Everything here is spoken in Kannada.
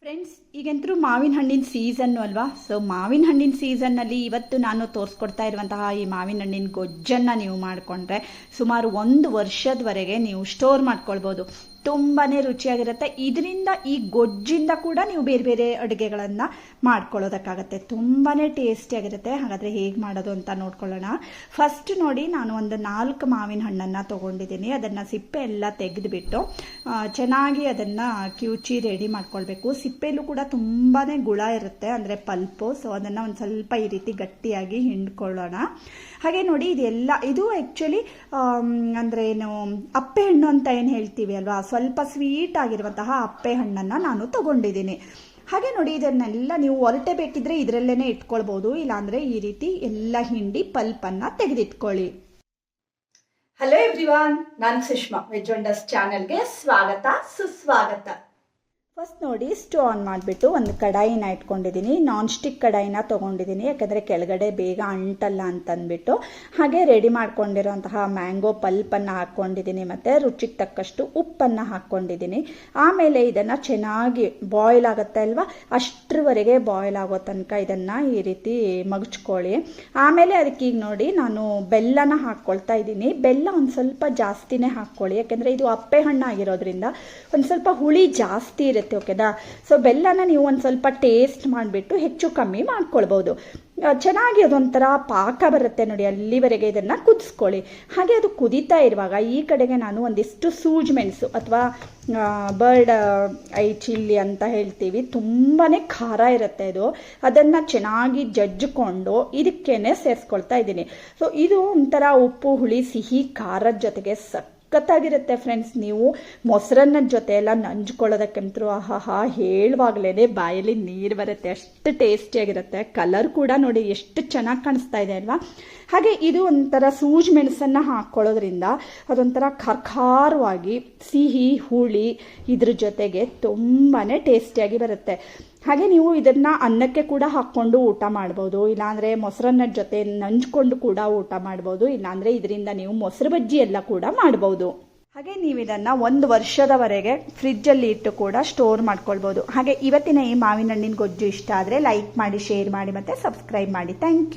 ಫ್ರೆಂಡ್ಸ್, ಈಗಂತರೂ ಮಾವಿನ ಹಣ್ಣಿನ ಸೀಸನ್ನು ಅಲ್ವಾ. ಸೊ ಮಾವಿನ ಹಣ್ಣಿನ ಸೀಸನ್ನಲ್ಲಿ ಇವತ್ತು ನಾನು ತೋರಿಸ್ಕೊಡ್ತಾ ಇರುವಂತಹ ಈ ಮಾವಿನ ಹಣ್ಣಿನ ಗೊಜ್ಜನ್ನು ನೀವು ಮಾಡಿಕೊಂಡ್ರೆ ಸುಮಾರು 1 ವರ್ಷದವರೆಗೆ ನೀವು ಸ್ಟೋರ್ ಮಾಡ್ಕೊಳ್ಬೋದು. ತುಂಬಾ ರುಚಿಯಾಗಿರುತ್ತೆ. ಇದರಿಂದ ಈ ಗೊಜ್ಜಿಂದ ಕೂಡ ನೀವು ಬೇರೆ ಬೇರೆ ಅಡುಗೆಗಳನ್ನು ಮಾಡ್ಕೊಳ್ಳೋದಕ್ಕಾಗತ್ತೆ. ತುಂಬಾ ಟೇಸ್ಟಿಯಾಗಿರುತ್ತೆ. ಹಾಗಾದರೆ ಹೇಗೆ ಮಾಡೋದು ಅಂತ ನೋಡ್ಕೊಳ್ಳೋಣ. ಫಸ್ಟ್ ನೋಡಿ, ನಾನು ಒಂದು 4 ಮಾವಿನ ಹಣ್ಣನ್ನು ತೊಗೊಂಡಿದ್ದೀನಿ. ಅದನ್ನು ಸಿಪ್ಪೆ ಎಲ್ಲ ತೆಗೆದುಬಿಟ್ಟು ಚೆನ್ನಾಗಿ ಅದನ್ನು ಕಿವುಚಿ ರೆಡಿ ಮಾಡ್ಕೊಳ್ಬೇಕು. ಸಿಪ್ಪೆಯಲ್ಲೂ ಕೂಡ ತುಂಬಾ ಗುಳ ಇರುತ್ತೆ, ಅಂದರೆ ಪಲ್ಪು. ಸೊ ಅದನ್ನು ಒಂದು ಸ್ವಲ್ಪ ಈ ರೀತಿ ಗಟ್ಟಿಯಾಗಿ ಹಿಂಡ್ಕೊಳ್ಳೋಣ. ಹಾಗೆ ನೋಡಿ, ಇದು ಆ್ಯಕ್ಚುಲಿ ಅಂದರೆ ಏನು ಅಪ್ಪೆ ಹಣ್ಣು ಅಂತ ಏನು ಹೇಳ್ತೀವಿ ಅಲ್ವಾ, ಸ್ವಲ್ಪ ಸ್ವೀಟ್ ಆಗಿರುವಂತಹ ಅಪ್ಪೆ ಹಣ್ಣನ್ನು ನಾನು ತಗೊಂಡಿದ್ದೀನಿ. ಹಾಗೆ ನೋಡಿ, ಇದನ್ನೆಲ್ಲ ನೀವು ಹೊರಟೆ ಬೇಕಿದ್ರೆ ಇದರಲ್ಲೇ ಇಟ್ಕೊಳ್ಬೋದು, ಇಲ್ಲಾಂದರೆ ಈ ರೀತಿ ಎಲ್ಲ ಹಿಂಡಿ ಪಲ್ಪನ್ನು ತೆಗೆದಿಟ್ಕೊಳ್ಳಿ. ಹಲೋ ಎವ್ರಿವಾನ್, ನಾನು ಸುಷ್ಮಾ. ವೆಜ್ ವಂಡರ್ಸ್ ಚಾನಲ್ಗೆ ಸ್ವಾಗತ, ಸುಸ್ವಾಗತ. ಫಸ್ಟ್ ನೋಡಿ, ಸ್ಟವ್ ಆನ್ ಮಾಡಿಬಿಟ್ಟು ಒಂದು ಕಡಾಯಿನ ಇಟ್ಕೊಂಡಿದ್ದೀನಿ. ನಾನ್ ಸ್ಟಿಕ್ ಕಡಾಯಿನ ತೊಗೊಂಡಿದ್ದೀನಿ, ಯಾಕಂದರೆ ಕೆಳಗಡೆ ಬೇಗ ಅಂಟಲ್ಲ ಅಂತಂದ್ಬಿಟ್ಟು. ಹಾಗೆ ರೆಡಿ ಮಾಡ್ಕೊಂಡಿರೋಂತಹ ಮ್ಯಾಂಗೋ ಪಲ್ಪನ್ನು ಹಾಕ್ಕೊಂಡಿದ್ದೀನಿ, ಮತ್ತು ರುಚಿಗೆ ತಕ್ಕಷ್ಟು ಉಪ್ಪನ್ನು ಹಾಕ್ಕೊಂಡಿದ್ದೀನಿ. ಆಮೇಲೆ ಇದನ್ನು ಚೆನ್ನಾಗಿ ಬಾಯ್ಲ್ ಆಗುತ್ತೆ ಅಲ್ವಾ, ಅಷ್ಟರವರೆಗೆ ಬಾಯ್ಲ್ ಆಗೋ ತನಕ ಇದನ್ನು ಈ ರೀತಿ ಮಗಚ್ಕೊಳ್ಳಿ. ಆಮೇಲೆ ಅದಕ್ಕೆ ಈಗ ನೋಡಿ, ನಾನು ಬೆಲ್ಲನ ಹಾಕ್ಕೊಳ್ತಾ ಇದ್ದೀನಿ. ಬೆಲ್ಲ ಒಂದು ಸ್ವಲ್ಪ ಜಾಸ್ತಿನೇ ಹಾಕ್ಕೊಳ್ಳಿ, ಯಾಕೆಂದರೆ ಇದು ಅಪ್ಪೆ ಹಣ್ಣು ಆಗಿರೋದ್ರಿಂದ ಒಂದು ಸ್ವಲ್ಪ ಹುಳಿ ಜಾಸ್ತಿ ಇರುತ್ತೆ. ಓಕೆನಾ. ಸೊ ಬೆಲ್ಲನ ನೀವು ಒಂದು ಸ್ವಲ್ಪ ಟೇಸ್ಟ್ ಮಾಡಿಬಿಟ್ಟು ಹೆಚ್ಚು ಕಮ್ಮಿ ಮಾಡ್ಕೊಳ್ಬೋದು. ಚೆನ್ನಾಗಿ ಅದೊಂಥರ ಪಾಕ ಬರುತ್ತೆ ನೋಡಿ, ಅಲ್ಲಿವರೆಗೆ ಇದನ್ನು ಕುದಿಸ್ಕೊಳ್ಳಿ. ಹಾಗೆ ಅದು ಕುದೀತಾ ಇರುವಾಗ ಈ ಕಡೆಗೆ ನಾನು ಒಂದಿಷ್ಟು ಸೂಜ್ ಮೆಣಸು ಅಥವಾ ಬರ್ಡ್ ಐ ಚಿಲ್ಲಿ ಅಂತ ಹೇಳ್ತೀವಿ, ತುಂಬಾ ಖಾರ ಇರುತ್ತೆ ಇದು. ಅದನ್ನು ಚೆನ್ನಾಗಿ ಜಜ್ಜಿಕೊಂಡು ಇದಕ್ಕೇನೆ ಸೇರಿಸ್ಕೊಳ್ತಾ ಇದ್ದೀನಿ. ಸೊ ಇದು ಒಂಥರ ಉಪ್ಪು ಹುಳಿ ಸಿಹಿ ಖಾರದ ಜೊತೆಗೆ ಸಖತ್ತಾಗಿರುತ್ತೆ ಫ್ರೆಂಡ್ಸ್. ನೀವು ಮೊಸರನ್ನದ ಜೊತೆ ಎಲ್ಲ ನಂಚ್ಕೊಳ್ಳೋದಕ್ಕಂತರೂ ಆಹಾ ಹೇಳುವಾಗಲೇ ಬಾಯಲ್ಲಿ ನೀರು ಬರುತ್ತೆ, ಅಷ್ಟು ಟೇಸ್ಟಿಯಾಗಿರುತ್ತೆ. ಕಲರ್ ಕೂಡ ನೋಡಿ ಎಷ್ಟು ಚೆನ್ನಾಗಿ ಕಾಣಿಸ್ತಾ ಇದೆ ಅಲ್ವಾ. ಹಾಗೆ ಇದು ಒಂಥರ ಸೂಜ್ ಮೆಣಸನ್ನು ಹಾಕ್ಕೊಳ್ಳೋದ್ರಿಂದ ಅದೊಂಥರ ಖಾರವಾಗಿ ಸಿಹಿ ಹುಳಿ ಇದ್ರ ಜೊತೆಗೆ ತುಂಬಾ ಟೇಸ್ಟಿಯಾಗಿ ಬರುತ್ತೆ. ಹಾಗೆ ನೀವು ಇದನ್ನು ಅನ್ನಕ್ಕೆ ಕೂಡ ಹಾಕ್ಕೊಂಡು ಊಟ ಮಾಡ್ಬೋದು, ಇಲ್ಲಾಂದರೆ ಮೊಸರನ್ನದ ಜೊತೆ ನಂಚ್ಕೊಂಡು ಕೂಡ ಊಟ ಮಾಡ್ಬೋದು, ಇಲ್ಲಾಂದರೆ ಇದರಿಂದ ನೀವು ಮೊಸರು ಬಜ್ಜಿ ಎಲ್ಲ ಕೂಡ ಮಾಡ್ಬೋದು. ಹಾಗೆ ನೀವು ಇದನ್ನು 1 ವರ್ಷದವರೆಗೆ ಫ್ರಿಜ್ಜಲ್ಲಿ ಇಟ್ಟು ಕೂಡ ಸ್ಟೋರ್ ಮಾಡ್ಕೊಳ್ಬೋದು. ಹಾಗೆ ಇವತ್ತಿನ ಈ ಮಾವಿನ ಹಣ್ಣಿನ ಗೊಜ್ಜು ಇಷ್ಟ ಆದರೆ ಲೈಕ್ ಮಾಡಿ, ಶೇರ್ ಮಾಡಿ, ಮತ್ತು ಸಬ್ಸ್ಕ್ರೈಬ್ ಮಾಡಿ. Thank you.